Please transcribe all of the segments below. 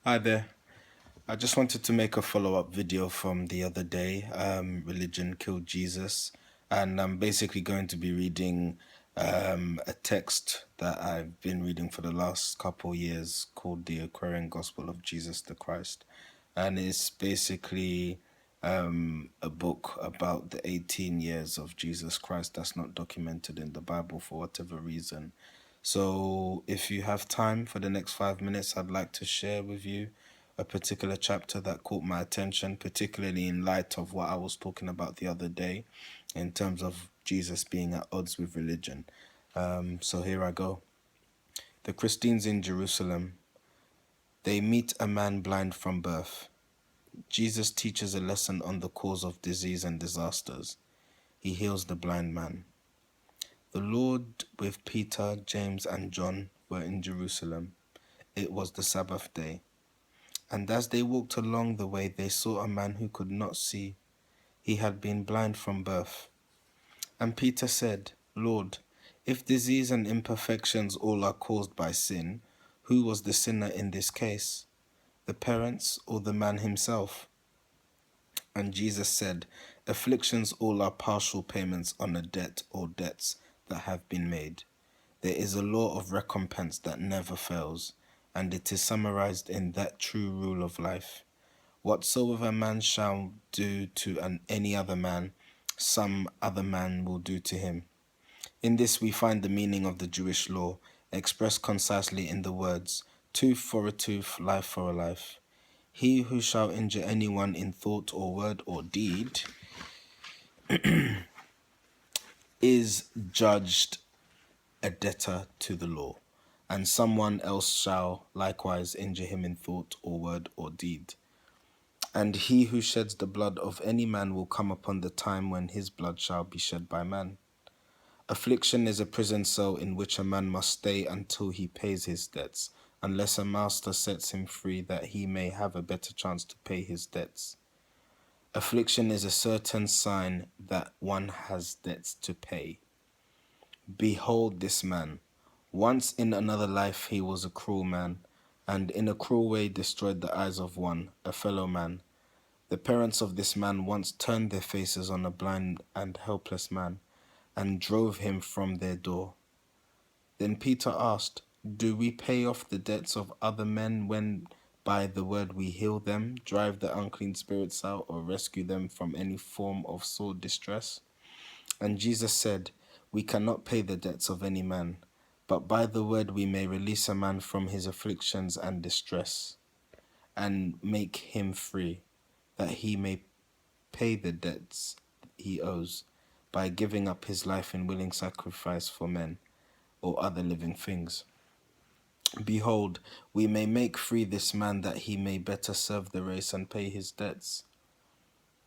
Hi there. I just wanted to make a follow-up video from the other day, Religion Killed Jesus. And I'm basically going to be reading a text that I've been reading for the last couple years called the Aquarian Gospel of Jesus the Christ. And it's basically a book about the 18 years of Jesus Christ that's not documented in the Bible for whatever reason. So, if you have time for the next 5 minutes, I'd like to share with you a particular chapter that caught my attention, particularly in light of what I was talking about the other day in terms of Jesus being at odds with religion. So, here I go. The Christians in Jerusalem, they meet a man blind from birth. Jesus teaches a lesson on the cause of disease and disasters. He heals the blind man. The Lord with Peter, James, and John were in Jerusalem. It was the Sabbath day. And as they walked along the way, they saw a man who could not see. He had been blind from birth. And Peter said, Lord, if disease and imperfections all are caused by sin, who was the sinner in this case? The parents or the man himself? And Jesus said, afflictions all are partial payments on a debt or debts that have been made. There is a law of recompense that never fails, and it is summarized in that true rule of life. Whatsoever a man shall do to any other man, some other man will do to him. In this we find the meaning of the Jewish law, expressed concisely in the words, tooth for a tooth, life for a life. He who shall injure anyone in thought or word or deed is judged a debtor to the law, and someone else shall likewise injure him in thought or word or deed. And he who sheds the blood of any man will come upon the time when his blood shall be shed by man. Affliction is a prison cell in which a man must stay until he pays his debts, unless a master sets him free that he may have a better chance to pay his debts. Affliction is a certain sign that one has debts to pay. Behold this man. Once in another life he was a cruel man, and in a cruel way destroyed the eyes of one, a fellow man. The parents of this man once turned their faces on a blind and helpless man, and drove him from their door. Then Peter asked, do we pay off the debts of other men when by the word we heal them, drive the unclean spirits out, or rescue them from any form of sore distress? And Jesus said, we cannot pay the debts of any man, but by the word we may release a man from his afflictions and distress, and make him free, that he may pay the debts he owes by giving up his life in willing sacrifice for men or other living things. Behold, we may make free this man that he may better serve the race and pay his debts.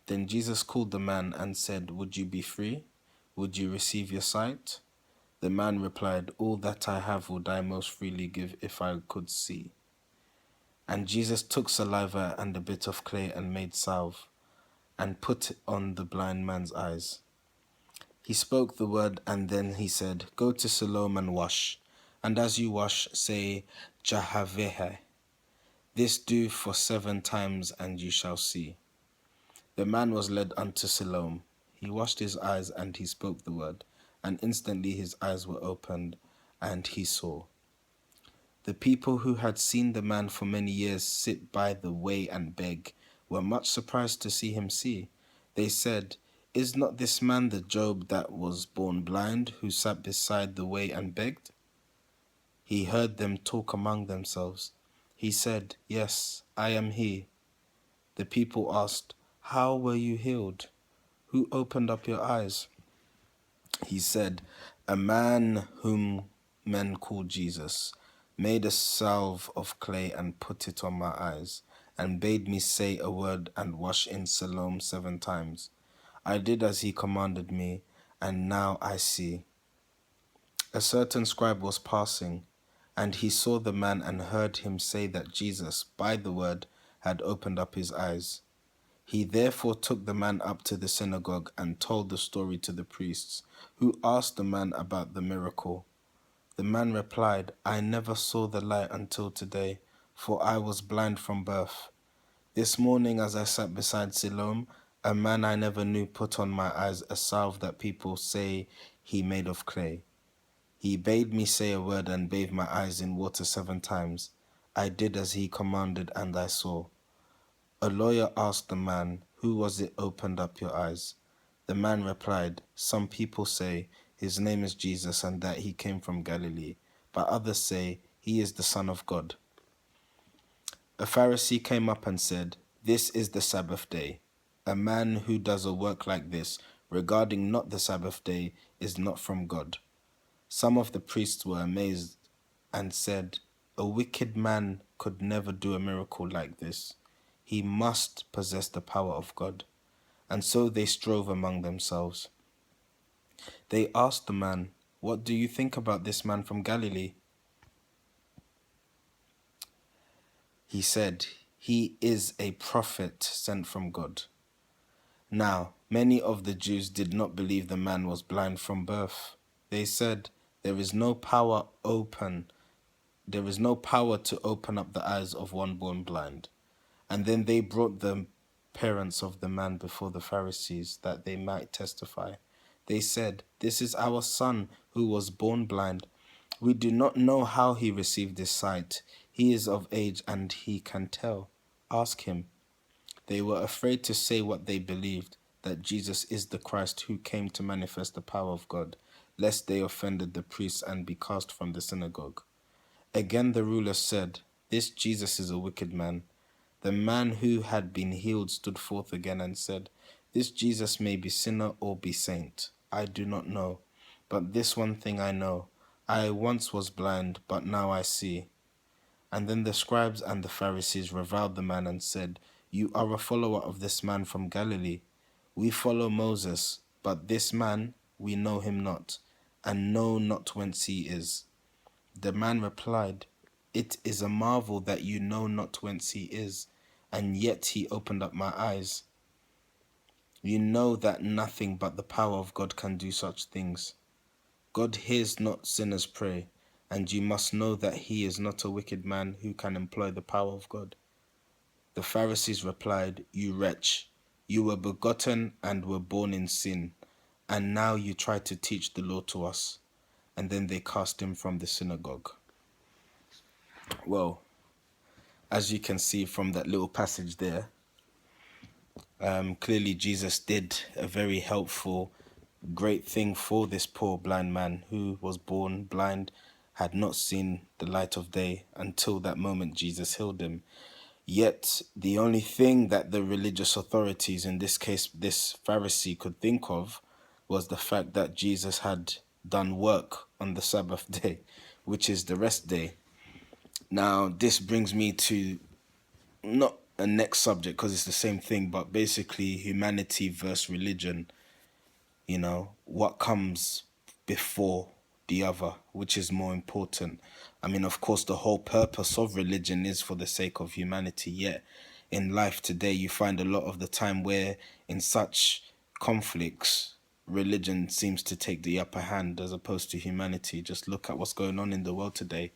Then Jesus called the man and said, would you be free? Would you receive your sight? The man replied, all that I have would I most freely give if I could see. And Jesus took saliva and a bit of clay and made salve, and put it on the blind man's eyes. He spoke the word, and then he said, go to Siloam and wash. And as you wash, say, Jahavehe. This do for 7 times, and you shall see. The man was led unto Siloam. He washed his eyes, and he spoke the word. And instantly his eyes were opened, and he saw. The people who had seen the man for many years sit by the way and beg were much surprised to see him see. They said, is not this man the Job that was born blind, who sat beside the way and begged? He heard them talk among themselves. He said, yes, I am he. The people asked, how were you healed? Who opened up your eyes? He said, a man whom men call Jesus made a salve of clay and put it on my eyes, and bade me say a word and wash in Siloam 7 times. I did as he commanded me, and now I see. A certain scribe was passing, and he saw the man and heard him say that Jesus, by the word, had opened up his eyes. He therefore took the man up to the synagogue and told the story to the priests, who asked the man about the miracle. The man replied, I never saw the light until today, for I was blind from birth. This morning as I sat beside Siloam, a man I never knew put on my eyes a salve that people say he made of clay. He bade me say a word and bathe my eyes in water 7 times. I did as he commanded and I saw. A lawyer asked the man, who was it opened up your eyes? The man replied, some people say his name is Jesus and that he came from Galilee, but others say he is the Son of God. A Pharisee came up and said, this is the Sabbath day. A man who does a work like this, regarding not the Sabbath day, is not from God. Some of the priests were amazed and said, a wicked man could never do a miracle like this. He must possess the power of God. And so they strove among themselves. They asked the man, what do you think about this man from Galilee? He said, he is a prophet sent from God. Now, many of the Jews did not believe the man was blind from birth. They said, there is no power to open up the eyes of one born blind. And then they brought the parents of the man before the Pharisees, that they might testify. They said, this is our son who was born blind. We do not know how he received his sight. He is of age and he can tell. Ask him. They were afraid to say what they believed, that Jesus is the Christ who came to manifest the power of God, lest they offended the priests and be cast from the synagogue. Again the rulers said, this Jesus is a wicked man. The man who had been healed stood forth again and said, this Jesus may be sinner or be saint. I do not know. But this one thing I know. I once was blind, but now I see. And then the scribes and the Pharisees reviled the man and said, you are a follower of this man from Galilee. We follow Moses, but this man, we know him not, and know not whence he is. The man replied, it is a marvel that you know not whence he is, and yet he opened up my eyes. You know that nothing but the power of God can do such things. God hears not sinners pray, and you must know that he is not a wicked man who can employ the power of God. The Pharisees replied, you wretch, you were begotten and were born in sin, and now you try to teach the law to us. And then they cast him from the synagogue. Well, as you can see from that little passage there, clearly Jesus did a very helpful, great thing for this poor blind man who was born blind, had not seen the light of day until that moment Jesus healed him. Yet the only thing that the religious authorities, in this case this Pharisee, could think of was the fact that Jesus had done work on the Sabbath day, which is the rest day. Now this brings me to not a next subject because it's the same thing, but basically humanity versus religion. You know, what comes before the other, which is more important? I mean, of course, the whole purpose of religion is for the sake of humanity, yet in life today you find a lot of the time where in such conflicts religion seems to take the upper hand as opposed to humanity. Just look at what's going on in the world today.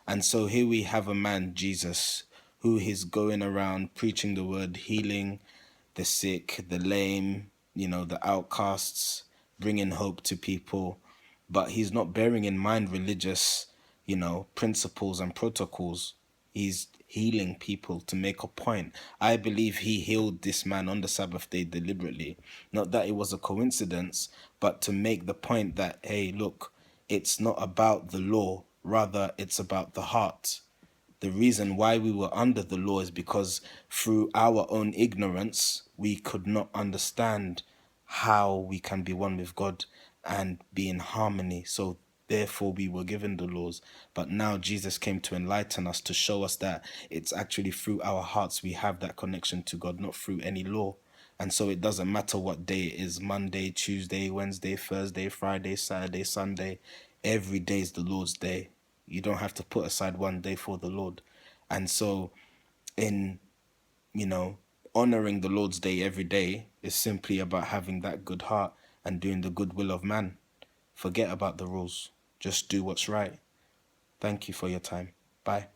And so here we have a man, Jesus, who is going around preaching the word, healing the sick, the lame, you know, the outcasts, bringing hope to people. But he's not bearing in mind religious, you know, principles and protocols. He's healing people to make a point. I believe he healed this man on the Sabbath day deliberately. Not that it was a coincidence, but to make the point that, hey, look, it's not about the law, rather it's about the heart. The reason why we were under the law is because through our own ignorance, we could not understand how we can be one with God and be in harmony. So therefore we were given the laws. But now Jesus came to enlighten us, to show us that it's actually through our hearts we have that connection to God, not through any law. And so it doesn't matter what day it is, Monday, Tuesday, Wednesday, Thursday, Friday, Saturday, Sunday. Every day is the Lord's day. You don't have to put aside one day for the Lord. And so in, you know, honoring the Lord's day every day is simply about having that good heart and doing the good will of man. Forget about the rules. Just do what's right. Thank you for your time. Bye.